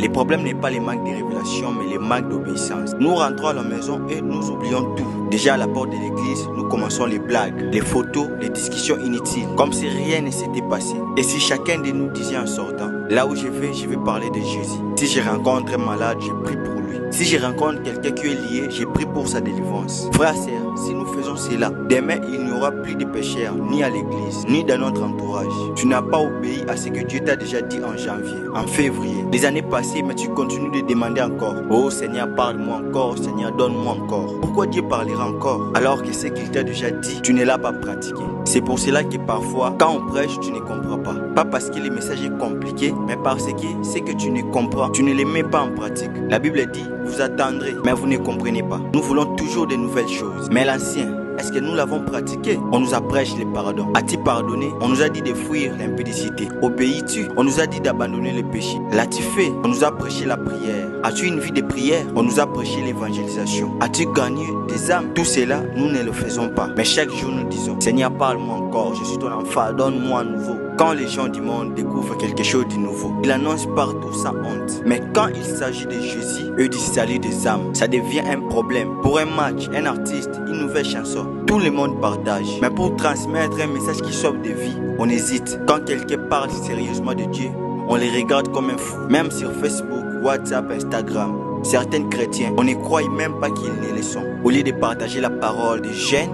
Les problèmes n'est pas les manques de révélation, mais les manques d'obéissance. Nous rentrons à la maison et nous oublions tout. Déjà à la porte de l'église, nous commençons les blagues, les photos, les discussions inutiles, comme si rien ne s'était passé. Et si chacun de nous disait en sortant, là où je vais parler de Jésus. Si je rencontre un malade, je prie pour lui. Si je rencontre quelqu'un qui est lié, je prie pour sa délivrance. Frères et sœurs, si nous faisons cela, demain il n'y aura plus de pécheurs, ni à l'église, ni dans notre entourage. Tu n'as pas obéi à ce que Dieu t'a déjà dit en janvier, en février. Les années passées, mais tu continues de demander encore. Oh Seigneur, parle-moi encore, Seigneur, donne-moi encore. Pourquoi Dieu parlera encore alors que ce qu'il t'a déjà dit, tu ne l'as pas pratiqué? C'est pour cela que parfois, quand on prêche, tu ne comprends pas. Pas parce que le message est compliqué, mais parce que ce que tu ne comprends, tu ne le mets pas en pratique. La Bible dit, vous attendrez, mais vous ne comprenez pas. Nous voulons toujours de nouvelles choses. Mais l'ancien, est-ce que nous l'avons pratiqué? On nous a prêché le pardon. As-tu pardonné? On nous a dit de fuir l'impudicité. Obéis-tu? On nous a dit d'abandonner le péché. L'as-tu fait? On nous a prêché la prière. As-tu une vie de prière? On nous a prêché l'évangélisation. As-tu gagné des âmes? Tout cela, nous ne le faisons pas. Mais chaque jour, nous disons, Seigneur, parle-moi encore. Je suis ton enfant, donne-moi un nouveau. Quand les gens du monde découvrent quelque chose de nouveau, ils l'annoncent partout sans honte. Mais quand il s'agit de Jésus et du salut des âmes, ça devient un problème. Pour un match, un artiste, une nouvelle chanson, tout le monde partage. Mais pour transmettre un message qui sauve des vies, on hésite. Quand quelqu'un parle sérieusement de Dieu, on les regarde comme un fou. Même sur Facebook, WhatsApp, Instagram, certains chrétiens, on ne croit même pas qu'ils ne le sont. Au lieu de partager la parole des jeunes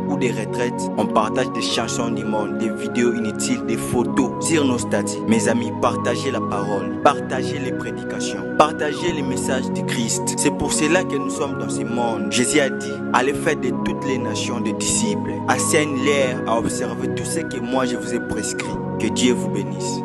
ou des retraites, on partage des chansons du monde, des vidéos inutiles, des photos sur nos statuts. Mes amis, partagez la parole, partagez les prédications, partagez les messages de Christ. C'est pour cela que nous sommes dans ce monde. Jésus a dit, allez faire de toutes les nations des disciples. Enseigne-les à observer tout ce que moi je vous ai prescrit. Que Dieu vous bénisse.